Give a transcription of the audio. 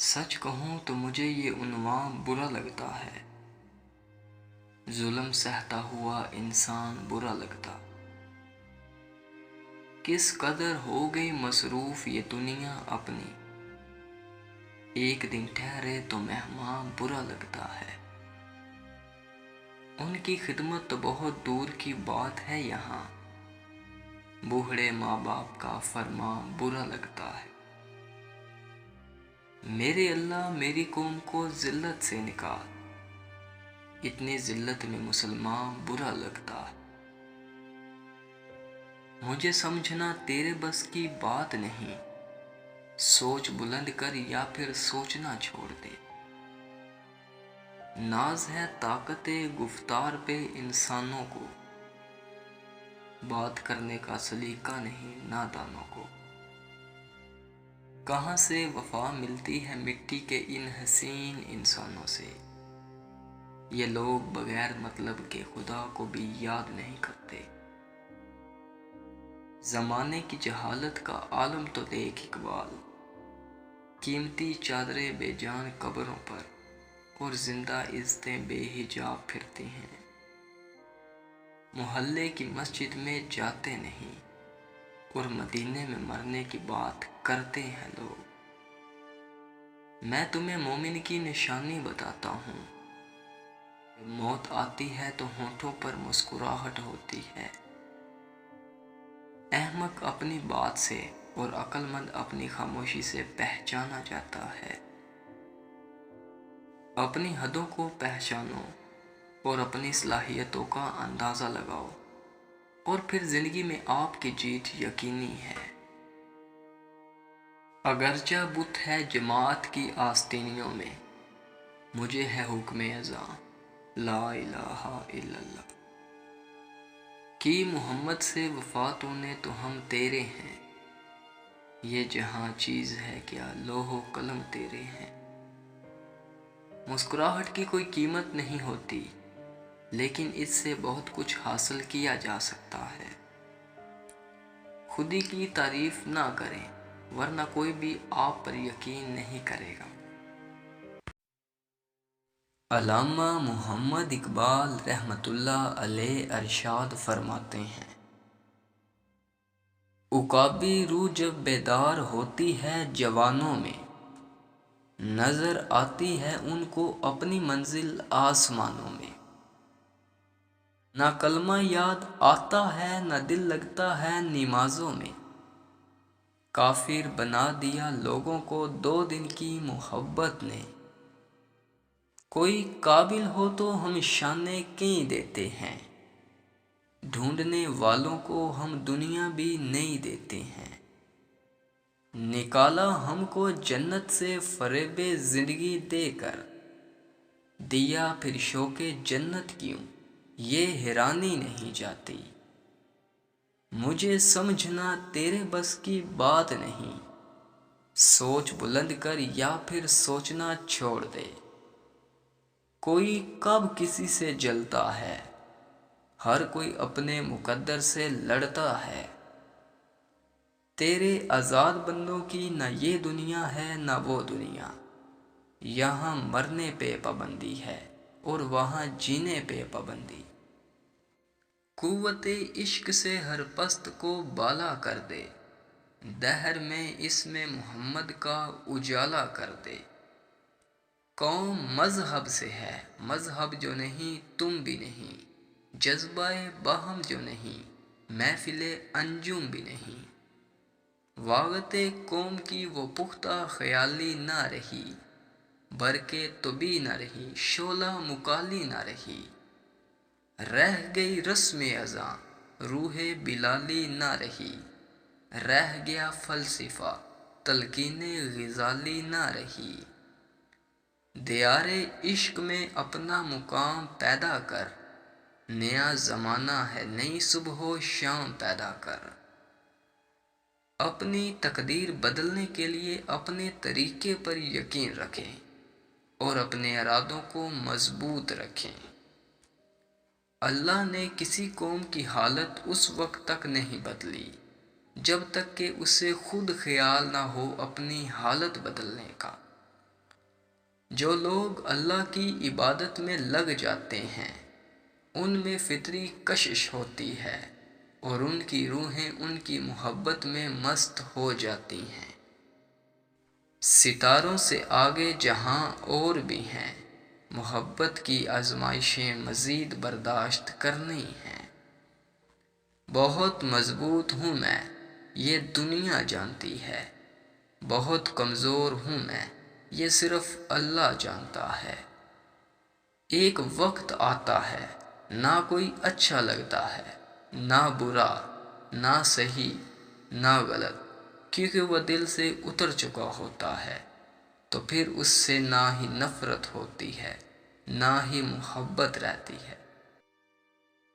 سچ کہوں تو مجھے یہ عنوان برا لگتا ہے۔ ظلم سہتا ہوا انسان برا لگتا۔ کس قدر ہو گئی مصروف یہ دنیا اپنی، ایک دن ٹھہرے تو مہمان برا لگتا ہے۔ ان کی خدمت تو بہت دور کی بات ہے، یہاں بوڑھے ماں باپ کا فرمان برا لگتا ہے۔ میرے اللہ میری قوم کو ذلت سے نکال، اتنی ذلت میں مسلمان برا لگتا ہے۔ مجھے سمجھنا تیرے بس کی بات نہیں، سوچ بلند کر یا پھر سوچنا چھوڑ دے۔ ناز ہے طاقت گفتار پہ انسانوں کو، بات کرنے کا سلیقہ نہیں نادانوں کو۔ کہاں سے وفا ملتی ہے مٹی کے ان حسین انسانوں سے، یہ لوگ بغیر مطلب کے خدا کو بھی یاد نہیں کرتے۔ زمانے کی جہالت کا عالم تو دیکھ اقبال، قیمتی چادریں بے جان قبروں پر اور زندہ عزتیں بے حجاب پھرتی ہیں۔ محلے کی مسجد میں جاتے نہیں اور مدینے میں مرنے کی بات کرتے ہیں لوگ۔ میں تمہیں مومن کی نشانی بتاتا ہوں، جب موت آتی ہے تو ہونٹوں پر مسکراہٹ ہوتی ہے۔ احمق اپنی بات سے اور عقل مند اپنی خاموشی سے پہچانا جاتا ہے۔ اپنی حدوں کو پہچانو اور اپنی صلاحیتوں کا اندازہ لگاؤ، اور پھر زندگی میں آپ کی جیت یقینی ہے۔ اگرچہ بت ہے جماعت کی آستینیوں میں، مجھے ہے حکم اذاں لا الہ الا اللہ، کی محمد سے وفا تو نے تو ہم تیرے ہیں، یہ جہاں چیز ہے کیا لوح و قلم تیرے ہیں۔ مسکراہٹ کی کوئی قیمت نہیں ہوتی، لیکن اس سے بہت کچھ حاصل کیا جا سکتا ہے۔ خودی کی تعریف نہ کریں، ورنہ کوئی بھی آپ پر یقین نہیں کرے گا۔ علامہ محمد اقبال رحمۃ اللہ علیہ ارشاد فرماتے ہیں، عقابی روح جب بیدار ہوتی ہے جوانوں میں، نظر آتی ہے ان کو اپنی منزل آسمانوں میں۔ نہ کلمہ یاد آتا ہے نہ دل لگتا ہے نمازوں میں، کافر بنا دیا لوگوں کو 2 دن کی محبت نے۔ کوئی قابل ہو تو ہم شانے کہیں دیتے ہیں، ڈھونڈنے والوں کو ہم دنیا بھی نہیں دیتے ہیں۔ نکالا ہم کو جنت سے فریب زندگی دے کر، دیا پھر شوق جنت کیوں یہ حیرانی نہیں جاتی۔ مجھے سمجھنا تیرے بس کی بات نہیں، سوچ بلند کر یا پھر سوچنا چھوڑ دے۔ کوئی کب کسی سے جلتا ہے، ہر کوئی اپنے مقدر سے لڑتا ہے۔ تیرے آزاد بندوں کی نہ یہ دنیا ہے نہ وہ دنیا، یہاں مرنے پہ پابندی ہے اور وہاں جینے پہ پابندی۔ قوت عشق سے ہر پست کو بالا کر دے، دہر میں اس میں محمد کا اجالا کر دے۔ قوم مذہب سے ہے، مذہب جو نہیں تم بھی نہیں، جذبہ باہم جو نہیں محفل انجم بھی نہیں۔ واقعت قوم کی وہ پختہ خیالی نہ رہی، برقِ طبع نہ رہی، شعلہ مکالی نہ رہی۔ رہ گئی رسم اذاں روح بلالی نہ رہی، رہ گیا فلسفہ تلقین غزالی نہ رہی۔ دیار عشق میں اپنا مقام پیدا کر، نیا زمانہ ہے نئی صبح و شام پیدا کر۔ اپنی تقدیر بدلنے کے لیے اپنے طریقے پر یقین رکھیں اور اپنے ارادوں کو مضبوط رکھیں۔ اللہ نے کسی قوم کی حالت اس وقت تک نہیں بدلی جب تک کہ اسے خود خیال نہ ہو اپنی حالت بدلنے کا۔ جو لوگ اللہ کی عبادت میں لگ جاتے ہیں ان میں فطری کشش ہوتی ہے اور ان کی روحیں ان کی محبت میں مست ہو جاتی ہیں۔ ستاروں سے آگے جہاں اور بھی ہیں، محبت کی آزمائشیں مزید برداشت کرنی ہیں۔ بہت مضبوط ہوں میں، یہ دنیا جانتی ہے، بہت کمزور ہوں میں، یہ صرف اللہ جانتا ہے۔ ایک وقت آتا ہے نہ کوئی اچھا لگتا ہے، نہ برا، نہ صحیح، نہ غلط، کیونکہ وہ دل سے اتر چکا ہوتا ہے، تو پھر اس سے نہ ہی نفرت ہوتی ہے نہ ہی محبت رہتی ہے۔